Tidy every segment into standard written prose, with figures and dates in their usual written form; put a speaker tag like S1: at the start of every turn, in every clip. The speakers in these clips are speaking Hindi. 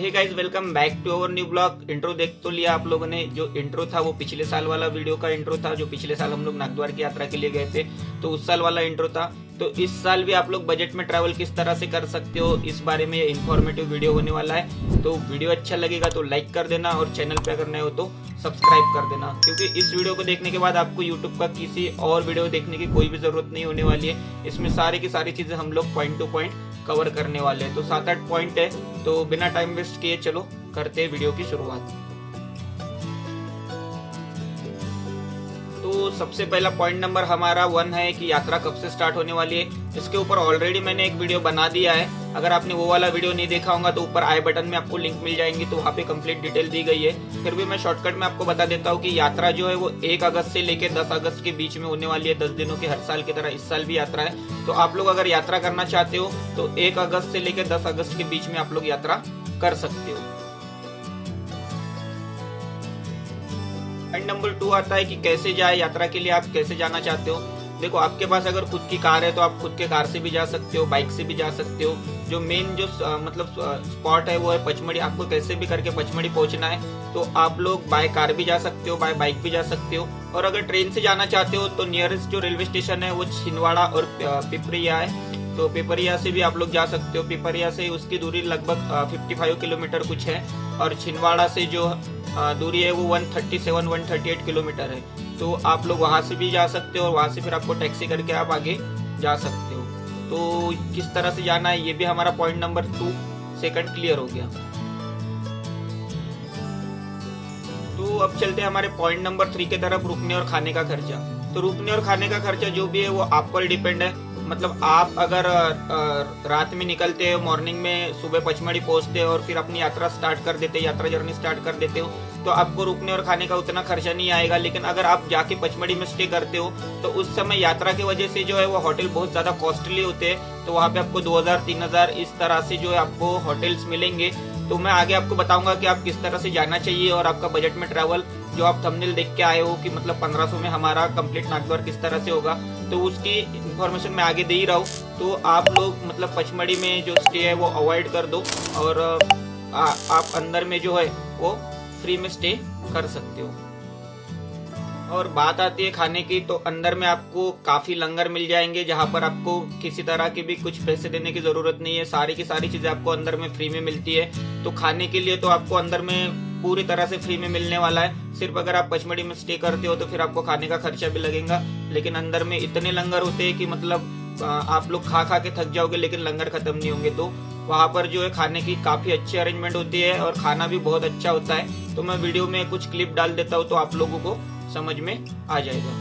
S1: Hey guys, welcome back to our new blog. Intro देख तो लिया आप लोगों ने। जो इंट्रो था वो पिछले साल वाला वीडियो का इंट्रो था, जो पिछले साल हम लोग नागद्वार की यात्रा के लिए गए थे, तो उस साल वाला इंट्रो था। तो इस साल भी आप लोग बजट में ट्रैवल किस तरह से कर सकते हो, इस बारे में इंफॉर्मेटिव वीडियो होने वाला है। तो वीडियो अच्छा लगेगा तो लाइक कर देना, और चैनल पे अगर नए हो तो सब्सक्राइब कर देना, क्योंकि इस वीडियो को देखने के बाद आपको यूट्यूब का किसी और वीडियो देखने की कोई भी जरूरत नहीं होने वाली है। इसमें सारी की सारी चीजें हम लोग पॉइंट टू पॉइंट कवर करने वाले हैं। तो 7-8 पॉइंट है, तो बिना टाइम वेस्ट किए चलो करते हैं वीडियो की शुरुआत। तो सबसे पहला पॉइंट नंबर हमारा 1 है कि यात्रा कब से स्टार्ट होने वाली है। इसके ऊपर ऑलरेडी मैंने एक वीडियो बना दिया है। अगर आपने वो वाला वीडियो नहीं देखा होगा तो ऊपर आई बटन में आपको लिंक मिल जाएंगी, तो वहाँ पे कंप्लीट डिटेल दी गई है। फिर भी मैं शॉर्टकट में आपको बता देता हूँ कि यात्रा जो है वो 1 अगस्त से लेकर 10 अगस्त के बीच में होने वाली है। 10 दिनों की, हर साल की तरह इस साल भी यात्रा है। तो आप लोग अगर यात्रा करना चाहते हो तो 1 अगस्त से लेकर 10 अगस्त के बीच में आप लोग यात्रा कर सकते हो। पॉइंट नंबर 2 आता है कि कैसे जाए यात्रा के लिए, आप कैसे जाना चाहते हो। देखो, आपके पास अगर खुद की कार है तो आप खुद के कार से भी जा सकते हो, बाइक से भी जा सकते हो। जो मेन जो मतलब स्पॉट है वो है पचमढ़ी। आपको कैसे भी करके पचमढ़ी पहुंचना है तो आप लोग बाय कार भी जा सकते हो, बाय बाइक भी जा सकते हो। और अगर ट्रेन से जाना चाहते हो तो नियरेस्ट जो रेलवे स्टेशन है वो छिंदवाड़ा और पिपरिया है। तो पिपरिया से भी आप लोग जा सकते हो। पिपरिया से उसकी दूरी लगभग 55 किलोमीटर कुछ है, और छिंदवाड़ा से जो दूरी है वो 138 किलोमीटर है। तो आप लोग वहां से भी जा सकते हो, और वहां से फिर आपको टैक्सी करके आप आगे जा सकते हो। तो किस तरह से जाना है ये भी हमारा पॉइंट नंबर 2 सेकंड क्लियर हो गया। तो अब चलते हैं हमारे पॉइंट नंबर 3 की तरफ, रुकने और खाने का खर्चा। तो रुकने और खाने का खर्चा जो भी है वो आप पर डिपेंड है। मतलब आप अगर रात में निकलते हो, मॉर्निंग में सुबह पचमढ़ी पहुंचते हो और फिर अपनी यात्रा स्टार्ट कर देते हो, यात्रा जर्नी स्टार्ट कर देते हो, तो आपको रुकने और खाने का उतना खर्चा नहीं आएगा। लेकिन अगर आप जाके पचमढ़ी में स्टे करते हो तो उस समय यात्रा की वजह से जो है वो होटल बहुत ज्यादा कॉस्टली होते हैं। तो वहाँ पे आपको 2000-3000 इस तरह से जो है आपको होटल्स मिलेंगे। तो मैं आगे आपको बताऊंगा कि आप किस तरह से जाना चाहिए, और आपका बजट में ट्रैवल जो आप थंबनेल देख के आए हो कि मतलब 1500 में हमारा कंप्लीट नागद्वार किस तरह से होगा, तो उसकी इन्फॉर्मेशन मैं आगे दे ही रहा हूँ। तो आप लोग मतलब पचमढ़ी में जो स्टे है वो अवॉइड कर दो, और आप अंदर में जो है वो फ्री में स्टे कर सकते हो। और बात आती है खाने की, तो अंदर में आपको काफी लंगर मिल जाएंगे, जहाँ पर आपको किसी तरह के भी कुछ पैसे देने की जरूरत नहीं है। सारी की सारी चीजें आपको अंदर में फ्री में मिलती है। तो खाने के लिए तो आपको अंदर में पूरी तरह से फ्री में मिलने वाला है। सिर्फ अगर आप पचमढ़ी में स्टे करते हो तो फिर आपको खाने का खर्चा भी लगेगा। लेकिन अंदर में इतने लंगर होते हैं कि मतलब आप लोग खा खा के थक जाओगे, लेकिन लंगर खत्म नहीं होंगे। तो वहाँ पर जो है खाने की काफी अच्छी अरेंजमेंट होती है, और खाना भी बहुत अच्छा होता है। तो मैं वीडियो में कुछ क्लिप डाल देता हूँ तो आप लोगों को समझ में आ जाएगा।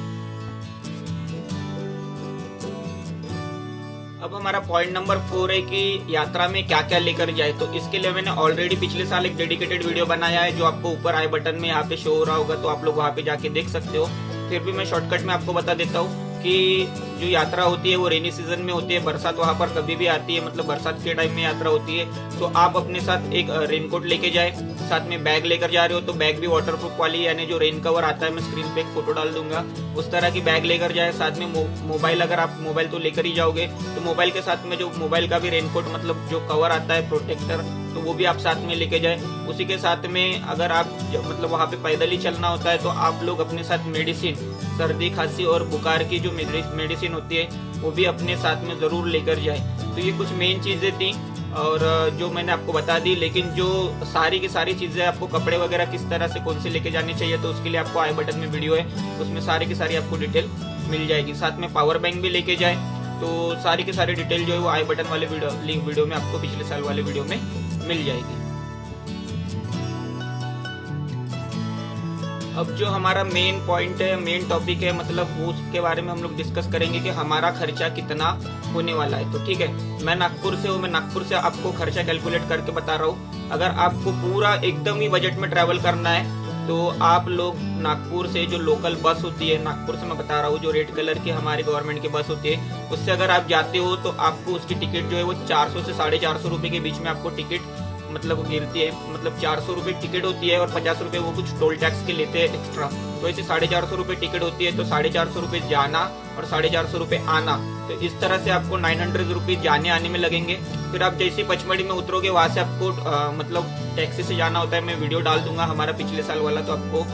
S1: अब हमारा पॉइंट नंबर 4 है कि यात्रा में क्या क्या लेकर जाए। तो इसके लिए मैंने ऑलरेडी पिछले साल एक डेडिकेटेड वीडियो बनाया है, जो आपको ऊपर आई बटन में यहाँ पे शो हो रहा होगा, तो आप लोग वहाँ पे जाके देख सकते हो। फिर भी मैं शॉर्टकट में आपको बता देता हूँ कि जो यात्रा होती है वो रेनी सीजन में होती है। बरसात वहाँ पर कभी भी आती है, मतलब बरसात के टाइम में यात्रा होती है। तो आप अपने साथ एक रेनकोट लेके जाए, साथ में बैग लेकर जा रहे हो तो बैग भी वाटरप्रूफ वाली, यानी जो रेन कवर आता है, मैं स्क्रीन पे एक फोटो डाल दूंगा, उस तरह की बैग लेकर जाए। साथ में मोबाइल, अगर आप मोबाइल तो लेकर ही जाओगे तो मोबाइल के साथ में जो मोबाइल का भी रेनकोट मतलब जो कवर आता है प्रोटेक्टर, तो वो भी आप साथ में लेके जाए। उसी के साथ में अगर आप मतलब वहाँ पे पैदल ही चलना होता है तो आप लोग अपने साथ मेडिसिन, सर्दी खांसी और बुखार की जो मेडिसिन होती है वो भी अपने साथ में जरूर लेकर जाए। तो ये कुछ मेन चीजें थी और जो मैंने आपको बता दी। लेकिन जो सारी की सारी चीजें आपको कपड़े वगैरह किस तरह से कौन से लेके जाने चाहिए, तो उसके लिए आपको आई बटन में वीडियो है, उसमें सारी की सारी आपको डिटेल मिल जाएगी। साथ में पावर बैंक भी लेके जाए। तो सारी की सारी डिटेल जो है वो आई बटन वाले लिंक वीडियो में आपको पिछले साल वाले वीडियो में मिल जाएगी। अब जो हमारा मेन पॉइंट है, मेन टॉपिक है, मतलब वो उसके बारे में हम लोग डिस्कस करेंगे कि हमारा खर्चा कितना होने वाला है। तो ठीक है, मैं नागपुर से हूँ, मैं नागपुर से आपको खर्चा कैलकुलेट करके बता रहा हूँ। अगर आपको पूरा एकदम ही बजट में ट्रैवल करना है तो आप लोग नागपुर से जो लोकल बस होती है, नागपुर से मैं बता रहा हूँ, जो रेड कलर की हमारी गवर्नमेंट की बस होती है, उससे अगर आप जाते हो तो आपको उसकी टिकट जो है वो 400 से 450 रुपए के बीच में आपको टिकट मतलब गिरती है। मतलब 400 रुपए टिकट होती है, और 50 रुपए वो कुछ टोल टैक्स के लेते हैं एक्स्ट्रा। तो ऐसे 450 रुपये टिकट होती है, तो 450 रुपये जाना और 450 रुपये आना, तो इस तरह से आपको 900 रुपीज जाने आने में लगेंगे। फिर आप जैसे पचमढ़ी में उतरोगे वहाँ से आपको मतलब टैक्सी से जाना होता है, मैं वीडियो डाल दूंगा हमारा पिछले साल वाला, तो आपको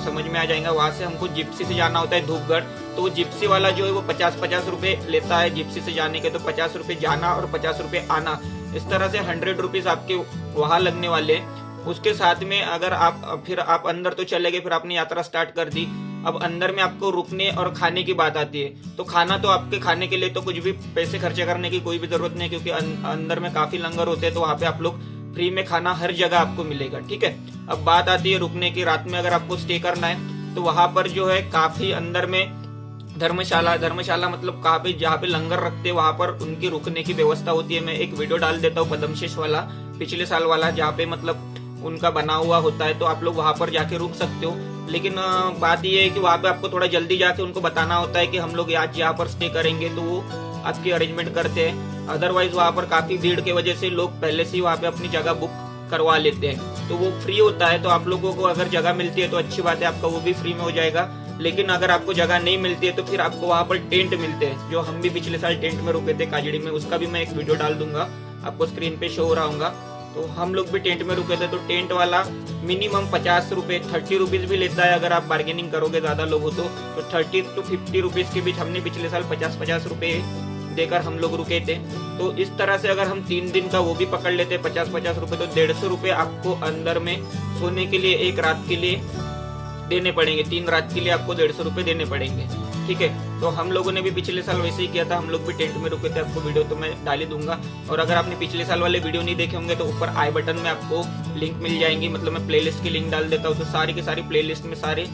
S1: समझ में आ जाएगा। वहाँ से हमको जिप्सी से जाना होता है धूपगढ़, तो वो जिप्सी वाला जो है वो 50-50 रुपये लेता है जिप्सी से जाने के, तो 50 रुपये जाना और 50 रुपये आना, इस तरह से 100 रुपीज आपके वहाँ लगने वाले। उसके साथ में अगर आप अंदर तो चले गए, फिर आपने यात्रा स्टार्ट कर दी। अब अंदर में आपको रुकने और खाने की बात आती है, तो खाना तो आपके खाने के लिए तो कुछ भी पैसे खर्चे करने की कोई भी जरूरत नहीं, क्योंकि अंदर में काफी लंगर होते हैं, तो वहाँ पे आप लोग फ्री में खाना हर जगह आपको मिलेगा, ठीक है। अब बात आती है रुकने की, रात में अगर आपको स्टे करना है तो वहां पर जो है काफी अंदर में धर्मशाला मतलब काफी जहाँ पे लंगर रखते हैं वहां पर उनकी रुकने की व्यवस्था होती है। मैं एक वीडियो डाल देता हूँ पद्मशेष वाला, पिछले साल वाला, जहाँ पे मतलब उनका बना हुआ होता है, तो आप लोग वहां पर जाके रुक सकते हो। लेकिन बात यह है कि वहां पे आपको थोड़ा जल्दी जाके उनको बताना होता है कि हम लोग आज यहाँ पर स्टे करेंगे, तो वो आपकी अरेंजमेंट करते हैं। अदरवाइज वहां पर काफी भीड़ की वजह से लोग पहले से ही वहां पे अपनी जगह बुक करवा लेते हैं, तो वो फ्री होता है। तो आप लोगों को अगर जगह मिलती है तो अच्छी बात है, आपका वो भी फ्री में हो जाएगा। लेकिन अगर आपको जगह नहीं मिलती है तो फिर आपको वहां पर टेंट मिलते हैं, जो हम भी पिछले साल टेंट में रुके थे काजड़ी में, उसका भी मैं एक वीडियो डाल दूंगा, आपको स्क्रीन पे शो हो रहा होगा। तो हम लोग भी टेंट में रुके थे, तो टेंट वाला मिनिमम 50 रुपए 30 रुपीज भी लेता है, अगर आप बार्गेनिंग करोगे ज्यादा लोग हो तो 30 to 50 रुपीज के बीच। हमने पिछले साल 50-50 रुपए देकर हम लोग रुके थे। तो इस तरह से अगर हम 3 दिन का वो भी पकड़ लेते 50-50 रुपए, तो 150 रुपए आपको अंदर में सोने के लिए एक रात के लिए देने पड़ेंगे। 3 रात के लिए आपको 150 रुपए देने पड़ेंगे, ठीक है। तो हम लोगों ने भी पिछले साल वैसे ही किया था, हम लोग भी टेंट में रुके थे। आपको वीडियो तो मैं डाल ही दूंगा, और अगर आपने पिछले साल वाले वीडियो नहीं देखे होंगे तो ऊपर आई बटन में आपको लिंक मिल जाएंगी, मतलब मैं प्लेलिस्ट की लिंक डाल देता हूँ, तो सारी की सारी प्लेलिस्ट में सारे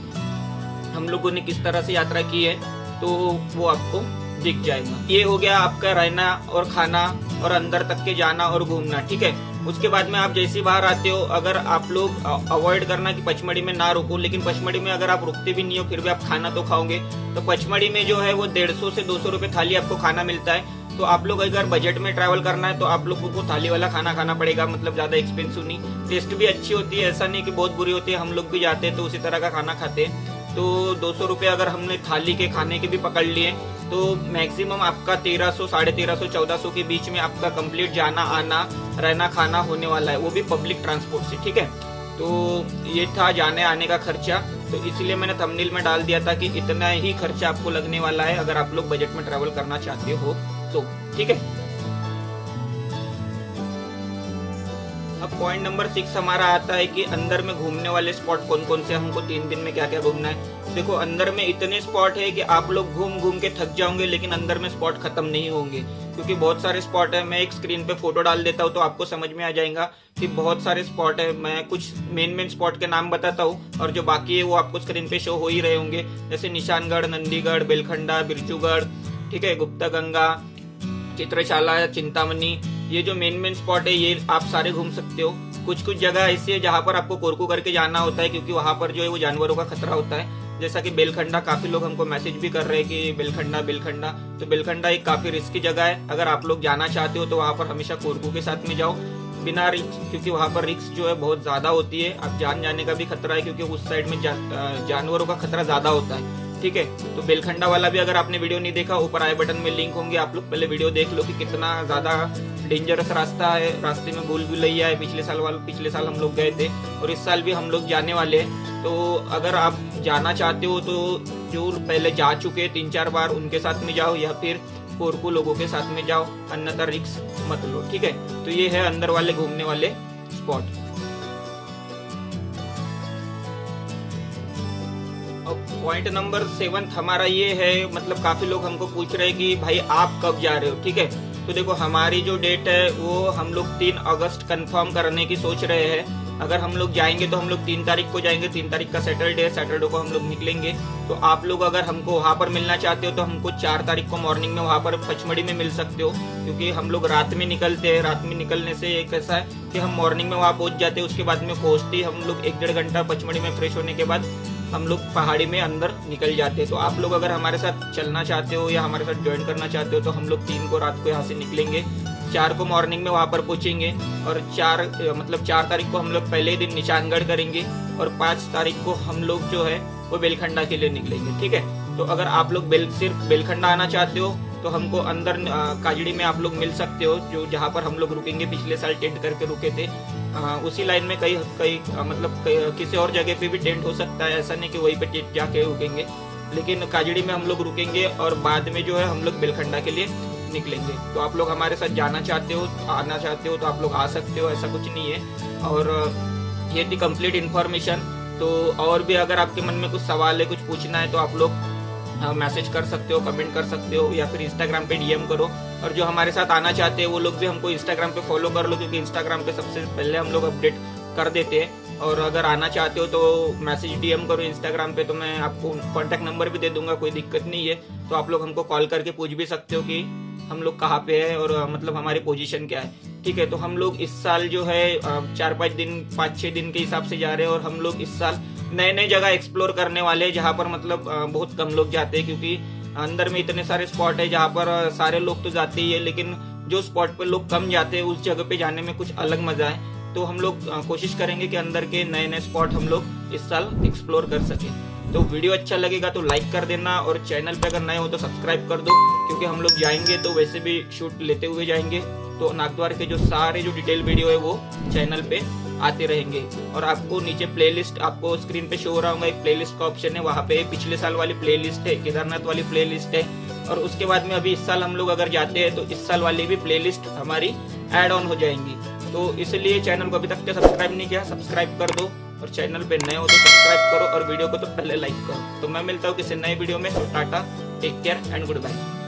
S1: हम लोगों ने किस तरह से यात्रा की है तो वो आपको दिख जाएगा। ये हो गया आपका रहना और खाना और अंदर तक के जाना और घूमना, ठीक है। उसके बाद में आप जैसे बाहर आते हो, अगर आप लोग अवॉइड करना कि पचमढ़ी में ना रुको, लेकिन पचमढ़ी में अगर आप रुकते भी नहीं हो फिर भी आप खाना तो खाओगे, तो पचमढ़ी में जो है वो 150 से 200 रुपए थाली आपको खाना मिलता है। तो आप लोग अगर बजट में ट्रैवल करना है तो आप लोगों को थाली वाला खाना खाना पड़ेगा, मतलब ज्यादा एक्सपेंसिव नहीं। टेस्ट भी अच्छी होती है, ऐसा नहीं कि बहुत बुरी होती है, हम लोग भी जाते हैं तो उसी तरह का खाना खाते हैं। तो 200 रुपए अगर हमने थाली के खाने के भी पकड़ लिए तो मैक्सिमम आपका 1300, 1350, 1400 के बीच में आपका कंप्लीट जाना आना रहना खाना होने वाला है, वो भी पब्लिक ट्रांसपोर्ट से, ठीक है। तो ये था जाने आने का खर्चा, तो इसलिए मैंने थंबनेल में डाल दिया था कि इतना ही खर्चा आपको लगने वाला है अगर आप लोग बजट में ट्रैवल करना चाहते हो तो, ठीक है। अब पॉइंट नंबर 6 हमारा आता है कि अंदर में घूमने वाले स्पॉट कौन कौन से, हमको 3 दिन में क्या क्या घूमना है। देखो अंदर में इतने स्पॉट है कि आप लोग घूम घूम के थक जाओगे, लेकिन अंदर में स्पॉट खत्म नहीं होंगे, क्योंकि बहुत सारे स्पॉट है। मैं एक स्क्रीन पे फोटो डाल देता हूँ तो आपको समझ में आ जाएगा कि बहुत सारे स्पॉट है। मैं कुछ मेन स्पॉट के नाम बताता हूँ और जो बाकी है वो आपको स्क्रीन पे शो हो ही रहे होंगे, जैसे निशानगढ़, नंदीगढ़, बेलखंडा, बिरजूगढ़, ठीक है, गुप्ता गंगा, चित्रशाला, चिंतामणि, ये जो मेन स्पॉट है ये आप सारे घूम सकते हो। कुछ कुछ जगह ऐसी है जहाँ पर आपको कोरकू करके जाना होता है, क्योंकि वहां पर जो है वो जानवरों का खतरा होता है। जैसा कि बेलखंडा, काफी लोग हमको मैसेज भी कर रहे हैं कि बेलखंडा, तो बेलखंडा एक काफी रिस्की जगह है। अगर आप लोग जाना चाहते हो तो वहां पर हमेशा कोरकू के साथ में जाओ, बिना रिक्स, क्योंकि वहां पर रिक्स जो है बहुत ज्यादा होती है। आप जान जाने का भी खतरा है, क्योंकि उस साइड में जानवरों का खतरा ज्यादा होता है, ठीक है। तो बेलखंडा वाला भी अगर आपने वीडियो नहीं देखा, ऊपर आई बटन में लिंक होंगे, आप लोग पहले वीडियो देख लो कि कितना ज्यादा डेंजरस रास्ता है। रास्ते में भूल भुलैया है, पिछले साल हम लोग गए थे और इस साल भी हम लोग जाने वाले हैं। तो अगर आप जाना चाहते हो तो जो पहले जा चुके 3-4 बार उनके साथ में जाओ, या फिर कोरकू लोगों के साथ में जाओ, अन्यथा रिक्स मत लो, ठीक है। तो ये है अंदर वाले घूमने वाले स्पॉट। पॉइंट नंबर 7 हमारा ये है, मतलब काफी लोग हमको पूछ रहे हैं कि भाई आप कब जा रहे हो, ठीक है। तो देखो हमारी जो डेट है वो हम लोग 3 अगस्त कंफर्म करने की सोच रहे हैं। अगर हम लोग जाएंगे तो हम लोग 3 तारीख को जाएंगे, 3 तारीख का सैटरडे है, सैटरडे को हम लोग निकलेंगे। तो आप लोग अगर हमको वहाँ पर मिलना चाहते हो तो हमको 4 तारीख को मॉर्निंग में वहाँ पर पचमढ़ी में मिल सकते हो, क्योंकि हम लोग रात में निकलते हैं। रात में निकलने से एक ऐसा है कि हम मॉर्निंग में वहाँ पहुँच जाते हैं, उसके बाद में पहुँचते ही हम लोग 1-1.5 घंटा पचमढ़ी में फ्रेश होने के बाद हम लोग पहाड़ी में अंदर निकल जाते हैं। तो आप लोग अगर हमारे साथ चलना चाहते हो या हमारे साथ ज्वाइन करना चाहते हो तो हम लोग 3 को रात को यहाँ से निकलेंगे, 4 को मॉर्निंग में वहाँ पर पहुंचेंगे, और 4 तारीख को हम लोग पहले दिन निशानगढ़ करेंगे, और 5 तारीख को हम लोग जो है वो बेलखंडा के लिए निकलेंगे। ठीक है, तो अगर आप लोग सिर्फ बेलखंडा आना चाहते हो तो हमको अंदर काजड़ी में आप लोग मिल सकते हो, जो जहाँ पर हम लोग रुकेंगे, पिछले साल टेंट करके रुके थे उसी लाइन में। कई मतलब किसी और जगह पे भी टेंट हो सकता है, ऐसा नहीं कि वहीं पे जाके रुकेंगे, लेकिन काजड़ी में हम लोग रुकेंगे और बाद में जो है हम लोग बेलखंडा के लिए निकलेंगे। तो आप लोग हमारे साथ आना चाहते हो तो आप लोग आ सकते हो, ऐसा कुछ नहीं है। और ये थी कंप्लीट इन्फॉर्मेशन। तो और भी अगर आपके मन में कुछ सवाल है, कुछ पूछना है, तो आप लोग मैसेज कर सकते हो, कमेंट कर सकते हो, या फिर इंस्टाग्राम पे डीएम करो। और जो हमारे साथ आना चाहते हैं वो लोग भी हमको इंस्टाग्राम पे फॉलो कर लो, क्योंकि इंस्टाग्राम पे सबसे पहले हम लोग अपडेट कर देते हैं। और अगर आना चाहते हो तो मैसेज डीएम करो इंस्टाग्राम पे, तो मैं आपको कॉन्टैक्ट नंबर भी दे दूंगा, कोई दिक्कत नहीं है। तो आप लोग हमको कॉल करके पूछ भी सकते हो कि हम लोग कहाँ पे है और मतलब हमारी पोजीशन क्या है। ठीक है, तो हम लोग इस साल जो है 5-6 दिन के हिसाब से जा रहे हैं, और हम लोग इस साल नए नए जगह एक्सप्लोर करने वाले हैं, जहाँ पर मतलब बहुत कम लोग जाते हैं, क्योंकि अंदर में इतने सारे स्पॉट है जहाँ पर सारे लोग तो जाते ही है, लेकिन जो स्पॉट पर लोग कम जाते हैं उस जगह पे जाने में कुछ अलग मजा है। तो हम लोग कोशिश करेंगे कि अंदर के नए नए स्पॉट हम लोग इस साल एक्सप्लोर कर सके। तो वीडियो अच्छा लगेगा तो लाइक कर देना, और चैनल पे अगर नए हो तो सब्सक्राइब कर दो, क्योंकि हम लोग जाएंगे तो वैसे भी शूट लेते हुए जाएंगे। तो नागद्वार के जो सारे जो डिटेल वीडियो है वो चैनल पे आते रहेंगे। और आपको नीचे प्लेलिस्ट, आपको स्क्रीन पे शो हो रहा होगा, एक प्लेलिस्ट का ऑप्शन है, वहाँ पे पिछले साल वाली प्लेलिस्ट है, केदारनाथ वाली प्लेलिस्ट है, और उसके बाद में अभी इस साल हम लोग अगर जाते हैं तो इस साल वाली भी प्लेलिस्ट हमारी ऐड ऑन हो जाएंगी। तो इसलिए चैनल को अभी तक सब्सक्राइब नहीं किया, सब्सक्राइब कर दो, और चैनल पे नए हो तो सब्सक्राइब करो, और वीडियो को तो पहले लाइक करो। तो मैं मिलता हूँ किसी नए वीडियो में। तो tata, take care and good bye.